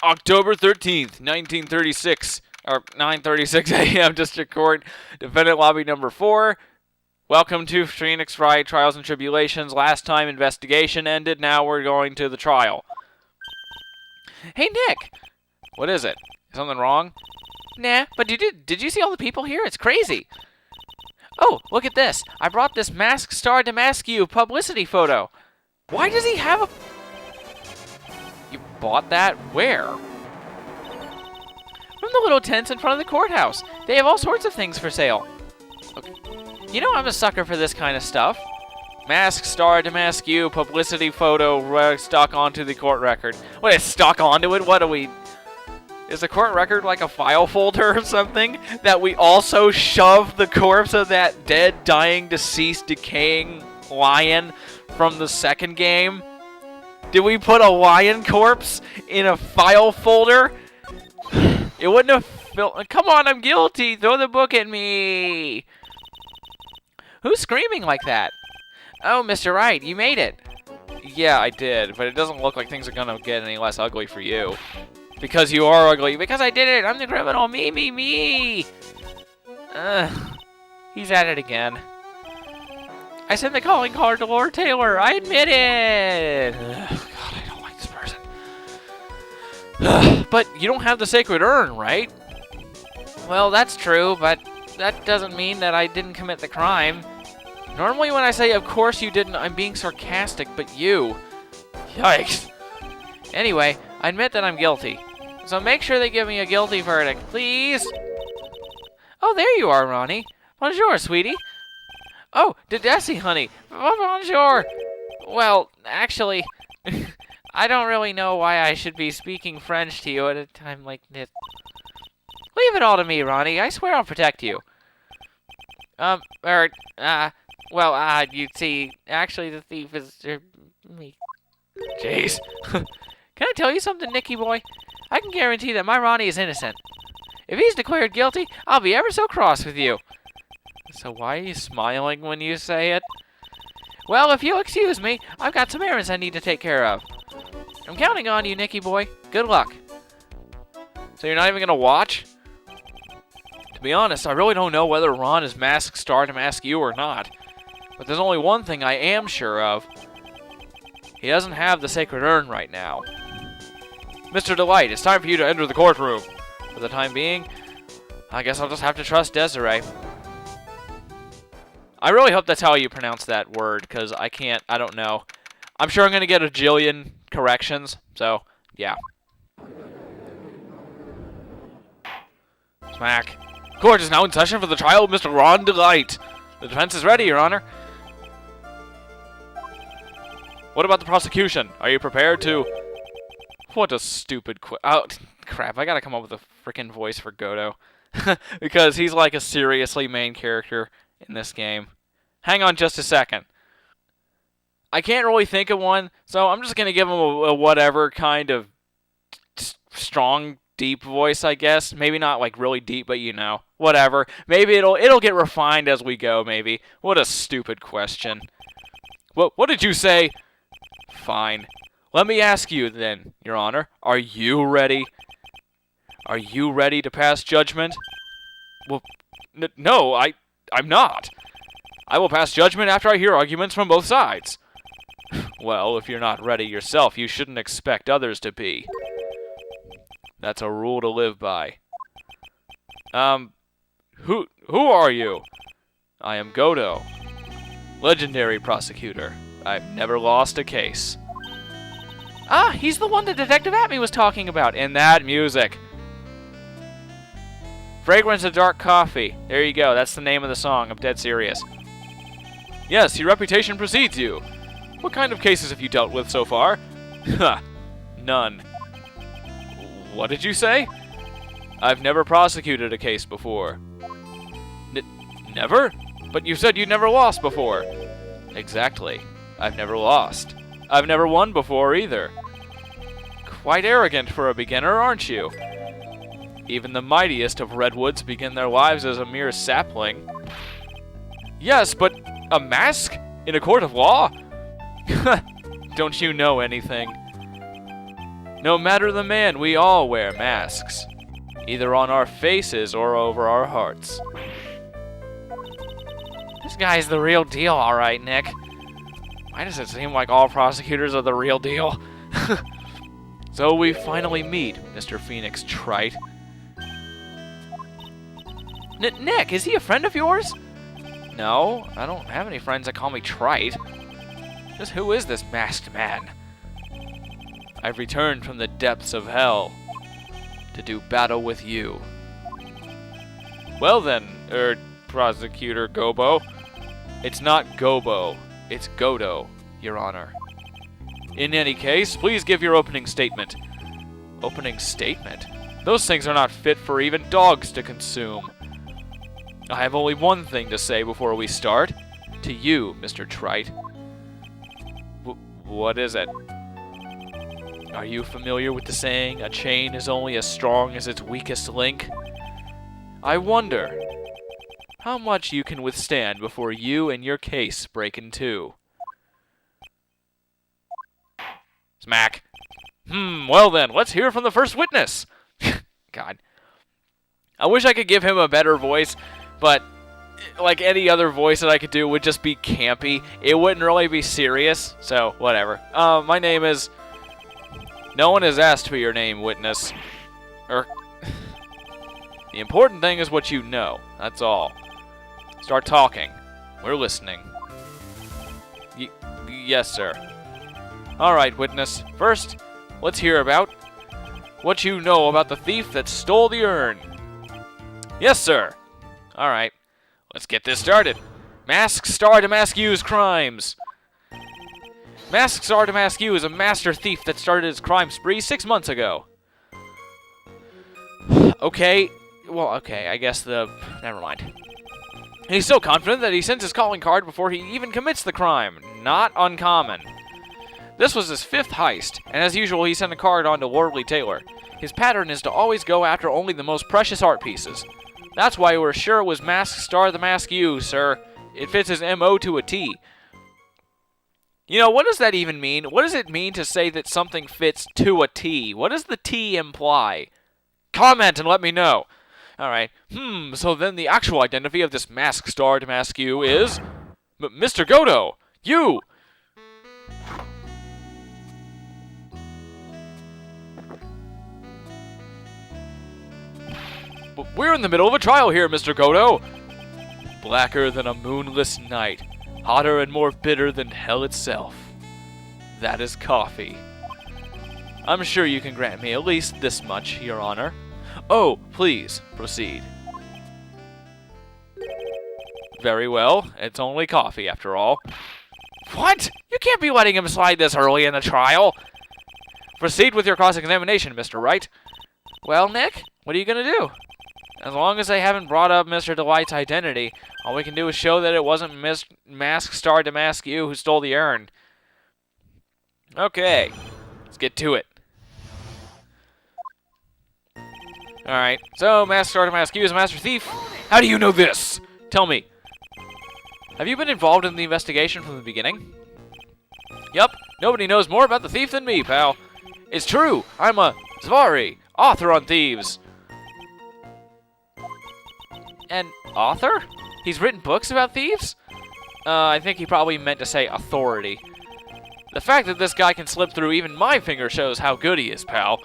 October 13th, 1936, or 9:36 a.m. District Court, Defendant Lobby Number 4. Welcome to Phoenix Wright Trials and Tribulations. Last time investigation ended, now we're going to the trial. Hey, Nick! What is it? Is something wrong? Nah, but did you see all the people here? It's crazy. Oh, look at this. I brought this MultipleStarDeMaskyuu's publicity photo. Why does he have a... You bought that? Where? From the little tents in front of the courthouse. They have all sorts of things for sale. Okay. You know I'm a sucker for this kind of stuff. MultipleStarDeMaskyuu's publicity photo stuck onto the court record. What, it's stuck onto it? What are we... Is the court record like a file folder or something? That we also shove the corpse of that dead, dying, deceased, decaying lion from the second game? Did we put a lion corpse in a file folder? It wouldn't have... Come on, I'm guilty! Throw the book at me! Who's screaming like that? Oh, Mr. Wright, you made it. Yeah, I did, but it doesn't look like things are gonna get any less ugly for you. Because you are ugly. Because I did it! I'm the criminal! Me! He's at it again. I sent the calling card to Lord Taylor! I admit it! God, I don't like this person. But you don't have the sacred urn, right? Well, that's true, but that doesn't mean that I didn't commit the crime. Normally when I say, of course you didn't, I'm being sarcastic, but you... Yikes. Anyway, I admit that I'm guilty. So make sure they give me a guilty verdict, please. Oh, there you are, Ronnie. Bonjour, sweetie. Oh, Desi, honey. Bonjour. Well, actually, I don't really know why I should be speaking French to you at a time like this. Leave it all to me, Ronnie. I swear I'll protect you. You see, actually the thief is me. Jeez. Can I tell you something, Nicky boy? I can guarantee that my Ronnie is innocent. If he's declared guilty, I'll be ever so cross with you. So why are you smiling when you say it? Well, if you'll excuse me, I've got some errands I need to take care of. I'm counting on you, Nicky boy. Good luck. So you're not even gonna watch? To be honest, I really don't know whether Ron is MultipleStarDeMaskyuu's or not. But there's only one thing I am sure of. He doesn't have the sacred urn right now. Mr. Delight, it's time for you to enter the courtroom. For the time being, I guess I'll just have to trust Desiree. I really hope that's how you pronounce that word, because I don't know. I'm sure I'm going to get a jillion corrections, so, yeah. Smack. Court is now in session for the trial of Mr. Ron Delight. The defense is ready, Your Honor. What about the prosecution? Are you prepared to... What a stupid oh, crap, I gotta come up with a frickin' voice for Godot. Because he's like a seriously main character in this game. Hang on just a second. I can't really think of one, so I'm just gonna give him a whatever kind of strong, deep voice, I guess. Maybe not like really deep, but you know, whatever. Maybe it'll get refined as we go, maybe. What a stupid question. What did you say? Fine. Let me ask you then, Your Honor, are you ready? Are you ready to pass judgment? Well, no, I'm not. I will pass judgment after I hear arguments from both sides. Well, if you're not ready yourself, you shouldn't expect others to be. That's a rule to live by. Who are you? I am Godot. Legendary prosecutor. I've never lost a case. Ah, he's the one that Detective Atmey was talking about. And that music. Fragrance of Dark Coffee. There you go. That's the name of the song. I'm dead serious. Yes, your reputation precedes you. What kind of cases have you dealt with so far? Ha, none. What did you say? I've never prosecuted a case before. Never? But you said you never lost before. Exactly. I've never lost. I've never won before either. Quite arrogant for a beginner, aren't you? Even the mightiest of redwoods begin their lives as a mere sapling. Yes, but a mask? In a court of law? Don't you know anything? No matter the man, we all wear masks. Either on our faces or over our hearts. This guy's the real deal, alright, Nick. Why does it seem like all prosecutors are the real deal? So we finally meet, Mr. Phoenix Trite. Nick, is he a friend of yours? No, I don't have any friends that call me Trite. Just who is this masked man? I've returned from the depths of hell to do battle with you. Well then, Prosecutor Gobo. It's not Gobo, it's Godot, Your Honor. In any case, please give your opening statement. Opening statement? Those things are not fit for even dogs to consume. I have only one thing to say before we start. To you, Mr. Trite. What is it? Are you familiar with the saying, a chain is only as strong as its weakest link? I wonder how much you can withstand before you and your case break in two. Smack. Well then, let's hear from the first witness. God. I wish I could give him a better voice, but like any other voice that I could do would just be campy. It wouldn't really be serious, so whatever. My name is... No one has asked for your name, witness. The important thing is what you know, that's all. Start talking. We're listening. Yes, sir. Alright, witness. First, let's hear about what you know about the thief that stole the urn. Yes, sir. Alright, let's get this started. MultipleStarDeMaskyuu's crimes. MultipleStarDeMaskyuu is a master thief that started his crime spree 6 months ago. Okay, I guess never mind. He's so confident that he sends his calling card before he even commits the crime. Not uncommon. This was his 5th heist, and as usual he sent a card on to Lordly Taylor. His pattern is to always go after only the most precious art pieces. That's why we're sure it was MultipleStarDeMaskyuu's, sir. It fits his MO to a T. You know, what does that even mean? What does it mean to say that something fits to a T? What does the T imply? Comment and let me know. Alright. So then the actual identity of this MultipleStarDeMaskyuu is... Mr. Godot! You! We're in the middle of a trial here, Mr. Godot. Blacker than a moonless night. Hotter and more bitter than hell itself. That is coffee. I'm sure you can grant me at least this much, Your Honor. Oh, please, proceed. Very well. It's only coffee, after all. What? You can't be letting him slide this early in the trial. Proceed with your cross-examination, Mr. Wright. Well, Nick, what are you going to do? As long as they haven't brought up Mr. Delight's identity, all we can do is show that it wasn't MultipleStarDeMaskyuu who stole the urn. Okay, let's get to it. Alright, so MultipleStarDeMaskyuu is a master thief. How do you know this? Tell me. Have you been involved in the investigation from the beginning? Yup, nobody knows more about the thief than me, pal. It's true, I'm a Zvari, author on thieves. An author? He's written books about thieves? I think he probably meant to say authority. The fact that this guy can slip through even my finger shows how good he is, pal.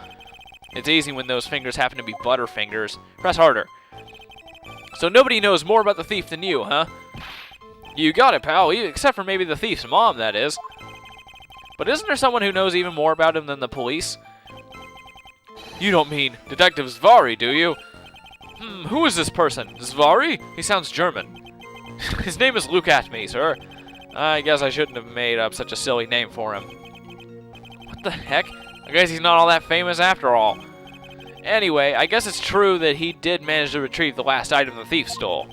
It's easy when those fingers happen to be butterfingers. Press harder. So nobody knows more about the thief than you, huh? You got it, pal, except for maybe the thief's mom, that is. But isn't there someone who knows even more about him than the police? You don't mean Detective Zvari, do you? Who is this person? Zvari? He sounds German. His name is Luke Atmey, sir. I guess I shouldn't have made up such a silly name for him. What the heck? I guess he's not all that famous after all. Anyway, I guess it's true that he did manage to retrieve the last item the thief stole.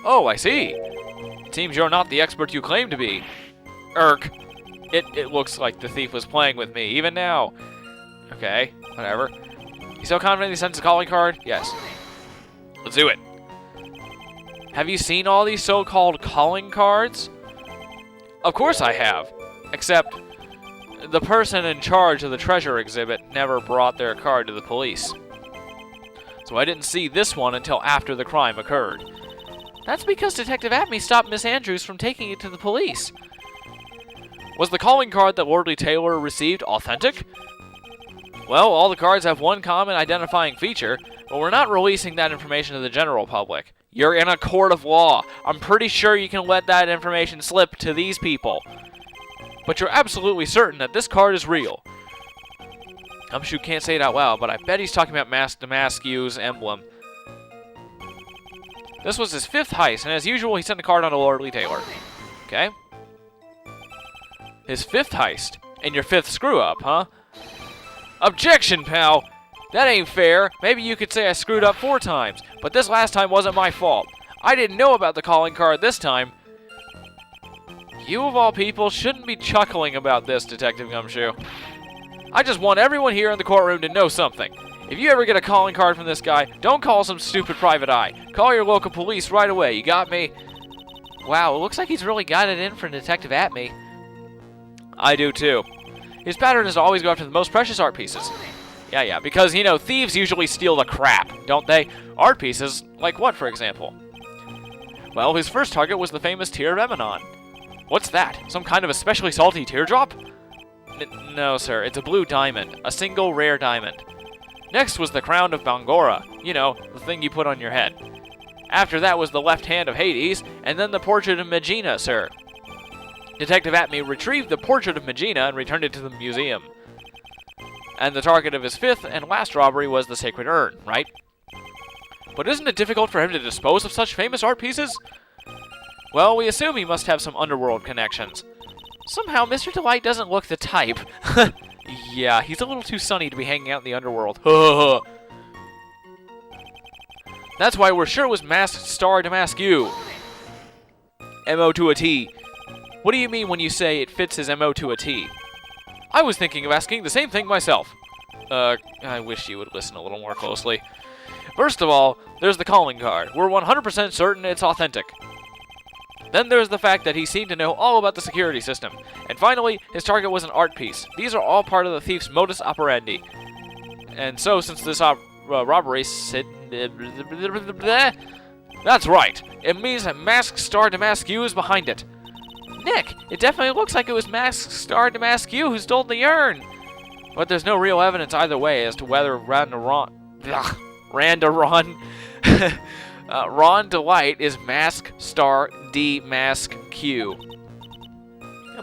Oh, I see. It seems you're not the expert you claim to be. Irk. It looks like the thief was playing with me, even now. Okay, whatever. You so confident he sends a calling card? Yes. Let's do it. Have you seen all these so-called calling cards? Of course I have. Except, the person in charge of the treasure exhibit never brought their card to the police. So I didn't see this one until after the crime occurred. That's because Detective Atmey stopped Miss Andrews from taking it to the police. Was the calling card that Lordly Taylor received authentic? Well, all the cards have one common identifying feature, but we're not releasing that information to the general public. You're in a court of law. I'm pretty sure you can let that information slip to these people. But you're absolutely certain that this card is real. Gumshoe can't say it out loud, but I bet he's talking about DeMaskyuu's emblem. This was his 5th heist, and as usual, he sent a card on to Lordly Taylor. Okay? His 5th heist, and your 5th screw-up, huh? Objection, pal! That ain't fair. Maybe you could say I screwed up 4 times, but this last time wasn't my fault. I didn't know about the calling card this time. You, of all people, shouldn't be chuckling about this, Detective Gumshoe. I just want everyone here in the courtroom to know something. If you ever get a calling card from this guy, don't call some stupid private eye. Call your local police right away, you got me? Wow, it looks like he's really got it in for Detective Atmey. I do too. His pattern is to always go after the most precious art pieces. Yeah, because, you know, thieves usually steal the crap, don't they? Art pieces, like what, for example? Well, his first target was the famous Tear of Emanon. What's that? Some kind of especially salty teardrop? No, sir, it's a blue diamond. A single rare diamond. Next was the crown of Bangora. You know, the thing you put on your head. After that was the left hand of Hades, and then the portrait of Megina, sir. Detective Atmey retrieved the portrait of Megina and returned it to the museum. And the target of his 5th and last robbery was the sacred urn, right? But isn't it difficult for him to dispose of such famous art pieces? Well, we assume he must have some underworld connections. Somehow, Mr. Delight doesn't look the type. Yeah, he's a little too sunny to be hanging out in the underworld. That's why we're sure it was MultipleStarDeMaskyuu's. MO to a T. What do you mean when you say it fits his MO to a T? I was thinking of asking the same thing myself. I wish you would listen a little more closely. First of all, there's the calling card. We're 100% certain it's authentic. Then there's the fact that he seemed to know all about the security system. And finally, his target was an art piece. These are all part of the thief's modus operandi. And so, since this robbery... That's right. It means that MultipleStarDeMaskyuu's is behind it. Nick, it definitely looks like it was MultipleStarDeMaskyuu's who stole the urn. But there's no real evidence either way as to whether Ron Delight is MultipleStarDeMaskyuu's.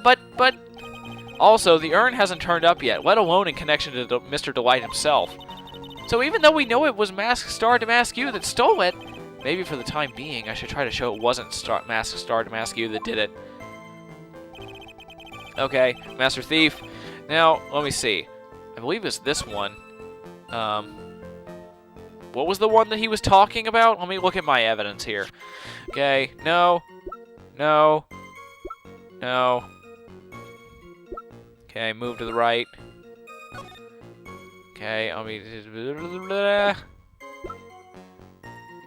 But also, the urn hasn't turned up yet, let alone in connection to Mr. Delight himself. So even though we know it was MultipleStarDeMaskyuu's that stole it, maybe for the time being, I should try to show it wasn't MultipleStarDeMaskyuu's that did it. Okay, Master Thief. Now, let me see. I believe it's this one. What was the one that he was talking about? Let me look at my evidence here. Okay, no. Okay, move to the right. Okay, let me...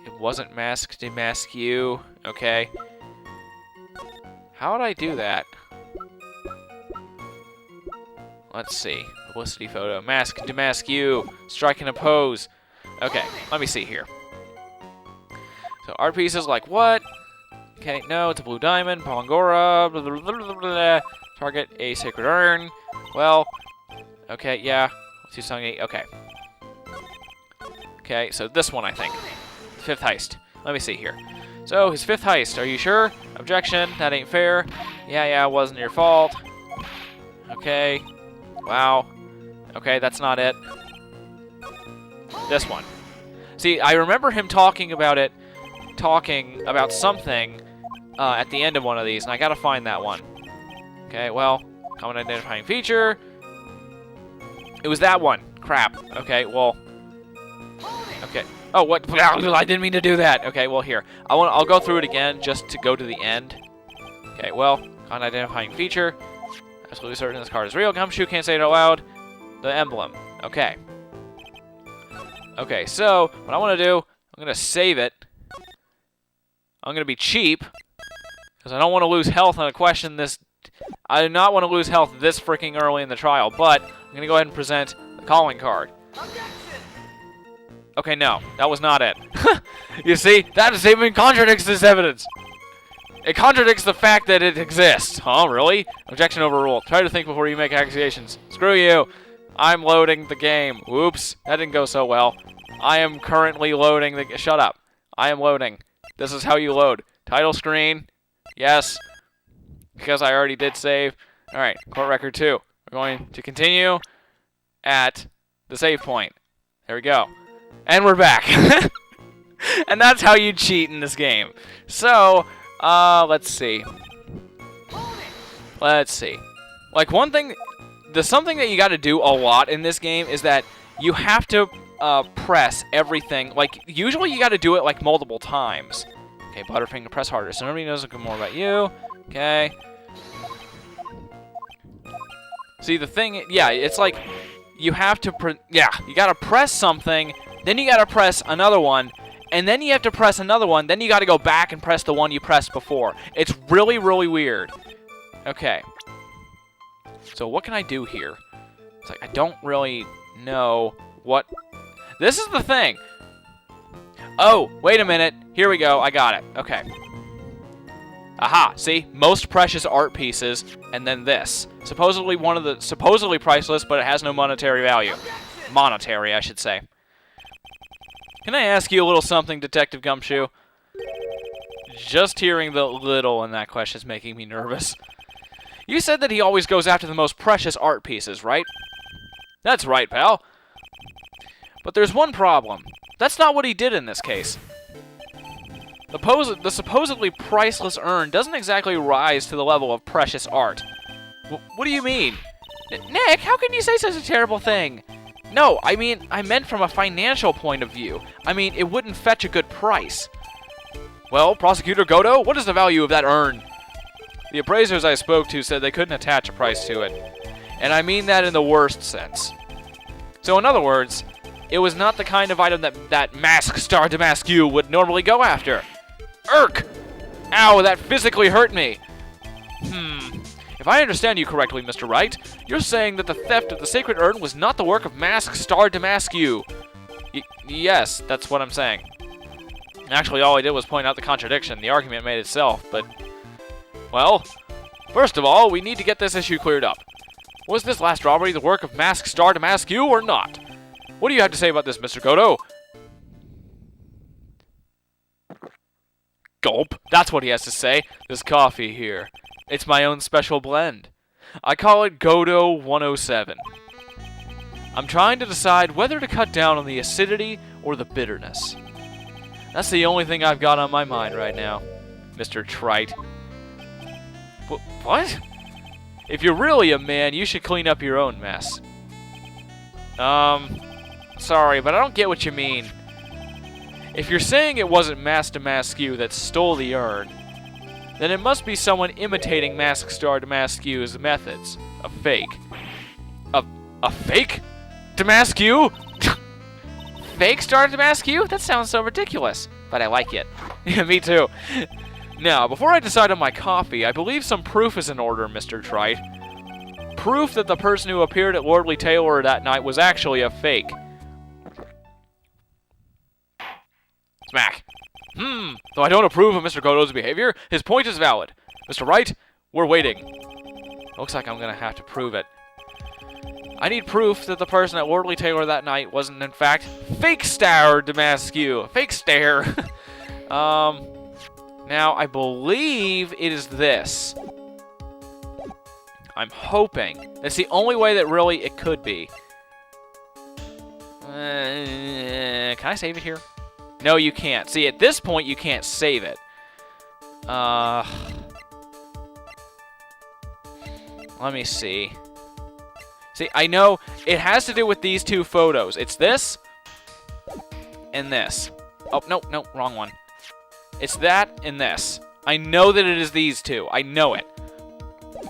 It wasn't MultipleStarDeMaskyuu's. Okay. How would I do that? Let's see. Publicity photo. MultipleStarDeMaskyuu's. Striking a pose. Okay, let me see here. So, art pieces like what? Okay, no, it's a blue diamond. Palangora. Blah, blah, blah, blah, blah. Target a sacred urn. Well, okay, yeah. Let's do something. Okay. Okay, so this one, I think. 5th heist. Let me see here. So, his 5th heist. Are you sure? Objection. That ain't fair. Yeah, it wasn't your fault. Okay. Wow. Okay, that's not it. This one. See, I remember him talking about something at the end of one of these, and I gotta find that one. Okay, well, common identifying feature. It was that one. Crap. Okay, well. Okay. Oh, what? I didn't mean to do that. Okay, well, here. I'll go through it again just to go to the end. Okay, well, common identifying feature. Absolutely certain this card is real. Gumshoe can't say it out loud. The emblem. Okay. Okay, so what I want to do, I'm going to save it. I'm going to be cheap because I don't want to lose health on a question this I do not want to lose health this freaking early in the trial, but I'm going to go ahead and present the calling card. Okay, no, that was not it. You see, that even contradicts this evidence. It contradicts the fact that it exists. Huh, really? Objection overruled. Try to think before you make accusations. Screw you. I'm loading the game. Whoops, that didn't go so well. I am currently loading the... Shut up. I am loading. This is how you load. Title screen. Yes. Because I already did save. Alright, court record 2. We're going to continue at the save point. There we go. And we're back. And that's how you cheat in this game. So, let's see. Let's see. Like, one thing... something that you gotta do a lot in this game is that you have to press everything. Like, usually you gotta do it, like, multiple times. Okay, Butterfinger, press harder. So nobody knows more about you. Okay. See, the thing... Yeah, it's like... You have to... you gotta press something... Then you gotta press another one, and then you have to press another one, then you gotta go back and press the one you pressed before. It's really, really weird. Okay. So what can I do here? It's like, I don't really know what... This is the thing! Oh, wait a minute. Here we go. I got it. Okay. Aha, see? Most precious art pieces, and then this. Supposedly one of the... Supposedly priceless, but it has no monetary value. Monetary, I should say. Can I ask you a little something, Detective Gumshoe? Just hearing the little in that question is making me nervous. You said that he always goes after the most precious art pieces, right? That's right, pal. But there's one problem. That's not what he did in this case. The supposedly priceless urn doesn't exactly rise to the level of precious art. What do you mean? Nick, how can you say such a terrible thing? No, I meant from a financial point of view. I mean, it wouldn't fetch a good price. Well, Prosecutor Godot, what is the value of that urn? The appraisers I spoke to said they couldn't attach a price to it. And I mean that in the worst sense. So in other words, it was not the kind of item that MultipleStarDeMaskyuu's would normally go after. Irk! Ow, that physically hurt me. If I understand you correctly, Mr. Wright, you're saying that the theft of the sacred urn was not the work of MultipleStarDeMaskyuu's. Yes, that's what I'm saying. Actually, all I did was point out the contradiction. The argument made itself, but... Well, first of all, we need to get this issue cleared up. Was this last robbery the work of MultipleStarDeMaskyuu's or not? What do you have to say about this, Mr. Godot? Gulp. That's what he has to say. This coffee here. It's my own special blend. I call it Godot 107. I'm trying to decide whether to cut down on the acidity or the bitterness. That's the only thing I've got on my mind right now, Mr. Trite. What? If you're really a man, you should clean up your own mess. Sorry, but I don't get what you mean. If you're saying it wasn't MultipleStarDeMaskyuu's that stole the urn, then it must be someone imitating MultipleStarDeMaskyuu's methods. A fake. A fake? Damaskyuu's? Fake StarDeMaskyuu's? That sounds so ridiculous, but I like it. Yeah, me too. Now, before I decide on my coffee, I believe some proof is in order, Mr. Trite. Proof that the person who appeared at Lordly Taylor that night was actually a fake. Smack. Though I don't approve of Mr. Godot's behavior, his point is valid. Mr. Wright, we're waiting. Looks like I'm gonna have to prove it. I need proof that the person at Lordly Taylor that night wasn't, in fact, fake StarDeMaskyuu's. Fake stare. Now, I believe it is this. I'm hoping. That's the only way that really it could be. Can I save it here? No, you can't. See, at this point, you can't save it. Let me see. See, I know it has to do with these two photos. It's this and this. Oh, no, wrong one. It's that and this. I know that it is these two. I know it.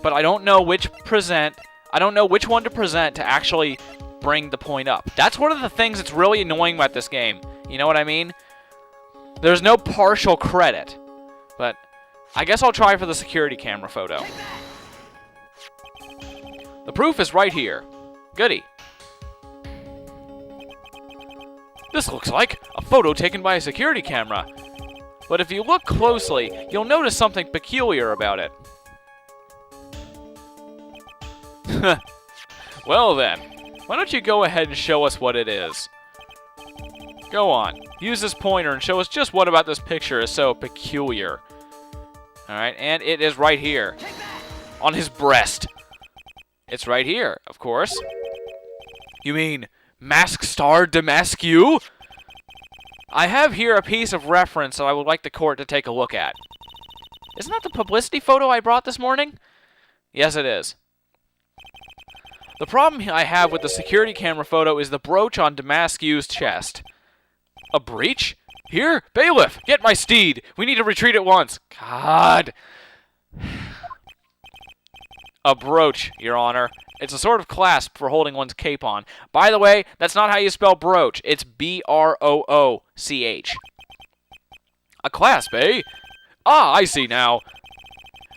But I don't know which I don't know which one to present to actually bring the point up. That's one of the things that's really annoying about this game. You know what I mean? There's no partial credit. But I guess I'll try for the security camera photo. The proof is right here. Goody. This looks like a photo taken by a security camera. But if you look closely, you'll notice something peculiar about it. Well then, why don't you go ahead and show us what it is? Go on, use this pointer and show us just what about this picture is so peculiar. Alright, and it is right here. On his breast. It's right here, of course. You mean MultipleStarDeMaskyuu's? I have here a piece of reference that I would like the court to take a look at. Isn't that the publicity photo I brought this morning? Yes, it is. The problem I have with the security camera photo is the brooch on Demaskyuu's chest. A breach? Here, bailiff, get my steed. We need to retreat at once. God. A brooch, Your Honor. It's a sort of clasp for holding one's cape on. By the way, that's not how you spell brooch. It's B-R-O-O-C-H. A clasp, eh? Ah, I see now.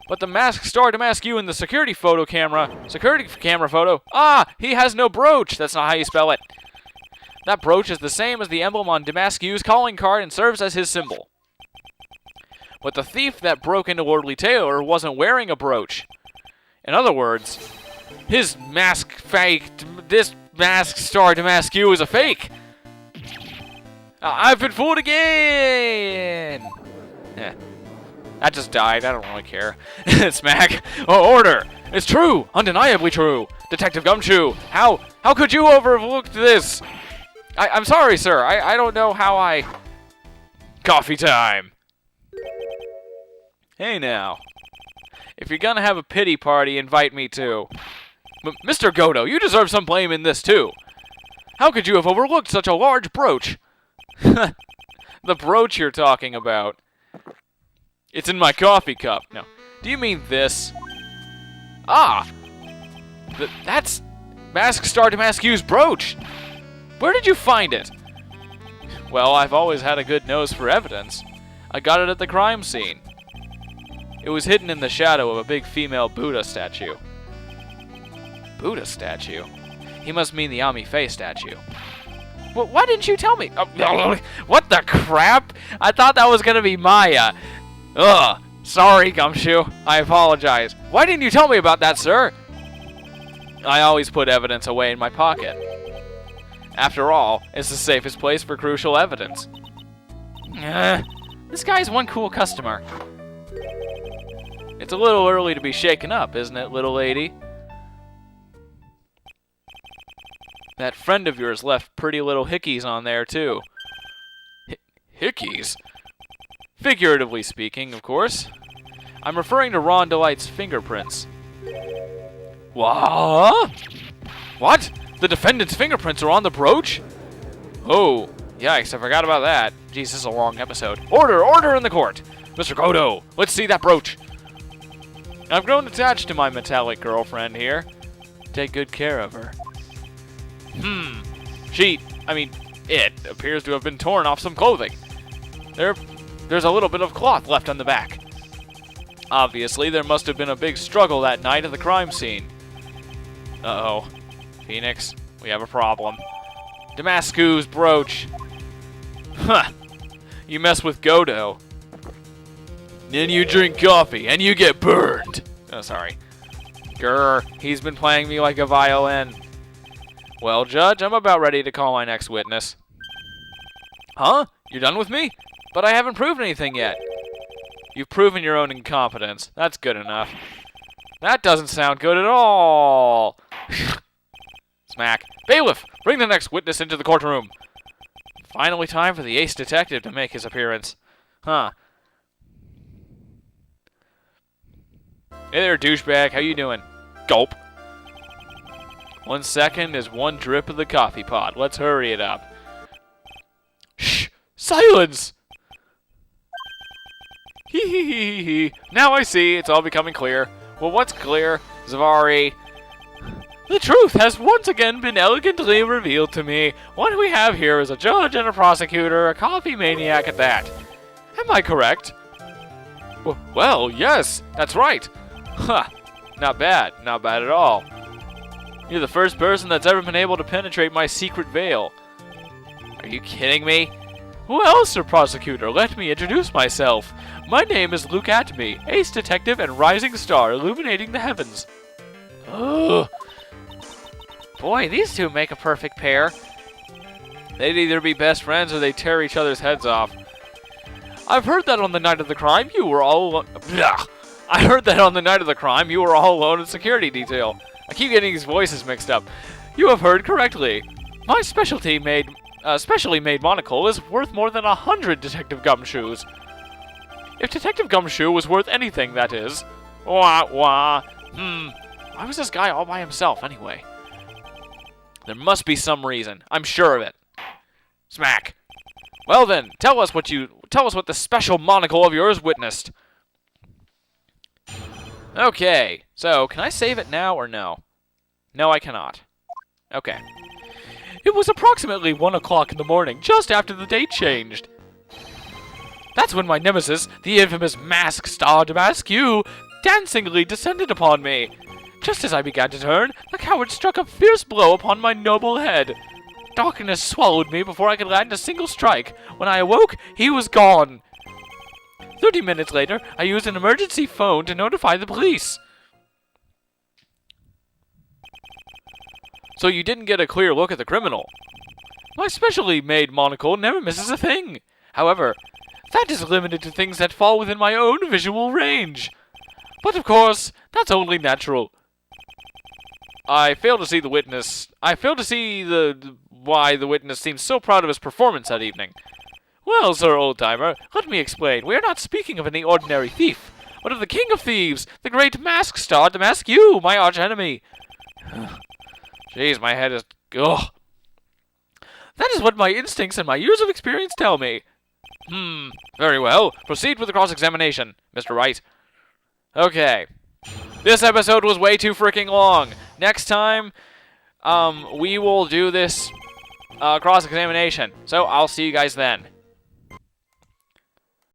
But the MultipleStarDeMaskyuu's in the security camera photo, he has no brooch. That's not how you spell it. That brooch is the same as the emblem on Demaskyuu's calling card and serves as his symbol. But the thief that broke into Lordly Taylor wasn't wearing a brooch. In other words, his mask faked. This MultipleStarDeMaskyuu's is a fake. I've been fooled again. Yeah. That just died. I don't really care. Smack. Oh, order. It's true. Undeniably true. Detective Gumshoe. How could you overlook this? I'm sorry, sir. I don't know how I... Coffee time. Hey, now. If you're gonna have a pity party, invite me too. Mr. Godot, you deserve some blame in this too. How could you have overlooked such a large brooch? The brooch you're talking about. It's in my coffee cup. No. Do you mean this? That's MultipleStarDeMaskyuu's brooch. Where did you find it? Well, I've always had a good nose for evidence. I got it at the crime scene. It was hidden in the shadow of a big female Buddha statue. Buddha statue? He must mean the Atmey Faye statue. Well, why didn't you tell me? What the crap? I thought that was gonna be Maya. Ugh. Sorry, Gumshoe. I apologize. Why didn't you tell me about that, sir? I always put evidence away in my pocket. After all, it's the safest place for crucial evidence. This guy's one cool customer. It's a little early to be shaken up, isn't it, little lady? That friend of yours left pretty little hickeys on there, too. Hickeys? Figuratively speaking, of course. I'm referring to Ron Delight's fingerprints. What? What? The defendant's fingerprints are on the brooch? Oh, yikes, I forgot about that. Jeez, this is a long episode. Order in the court! Mr. Godot, let's see that brooch. I've grown attached to my metallic girlfriend here. Take good care of her. It appears to have been torn off some clothing. There's a little bit of cloth left on the back. Obviously, there must have been a big struggle that night at the crime scene. Uh-oh. Phoenix, we have a problem. Demaskyuu's brooch. Huh. You mess with Godot. Then you drink coffee, and you get burned. Oh, sorry. Grr, he's been playing me like a violin. Well, Judge, I'm about ready to call my next witness. Huh? You're done with me? But I haven't proved anything yet. You've proven your own incompetence. That's good enough. That doesn't sound good at all. Smack. Bailiff, bring the next witness into the courtroom. Finally time for the ace detective to make his appearance. Huh. Hey there, douchebag. How you doing? Gulp. 1 second is one drip of the coffee pot. Let's hurry it up. Shh! Silence! Hee hee hee hee hee. Now I see. It's all becoming clear. Well, what's clear? Zavari. The truth has once again been elegantly revealed to me. What we have here is a judge and a prosecutor, a coffee maniac at that. Am I correct? Well, yes, that's right. Huh. Not bad. Not bad at all. You're the first person that's ever been able to penetrate my secret veil. Are you kidding me? Well, Sir Prosecutor, let me introduce myself. My name is Luke Atmey, ace detective and rising star illuminating the heavens. Ugh. Boy, these two make a perfect pair. They'd either be best friends or they'd tear each other's heads off. I've heard that on the night of the crime you were all alone. I heard that on the night of the crime you were all alone in security detail. I keep getting these voices mixed up. You have heard correctly. My specially made monocle is worth more than 100 Detective Gumshoes. If Detective Gumshoe was worth anything, that is. Wah, wah. Why was this guy all by himself, anyway? There must be some reason. I'm sure of it. Smack. Well then, tell us what the special monocle of yours witnessed. Okay, so can I save it now or no? No, I cannot. Okay. It was approximately 1 o'clock in the morning, just after the date changed. That's when my nemesis, the infamous MultipleStarDeMaskyuu's, dancingly descended upon me. Just as I began to turn, the coward struck a fierce blow upon my noble head. Darkness swallowed me before I could land a single strike. When I awoke, he was gone. 30 minutes later, I used an emergency phone to notify the police. So you didn't get a clear look at the criminal. My specially made monocle never misses a thing. However, that is limited to things that fall within my own visual range. But of course, that's only natural. I fail to see why the witness seems so proud of his performance that evening. Well, Sir Old-Timer, let me explain. We are not speaking of any ordinary thief, but of the king of thieves, the great MultipleStarDeMaskyuu's, my arch-enemy. Jeez, my head is... Ugh. That is what my instincts and my years of experience tell me. Very well. Proceed with the cross-examination, Mr. Wright. Okay. This episode was way too freaking long. Next time, we will do this cross-examination. So, I'll see you guys then.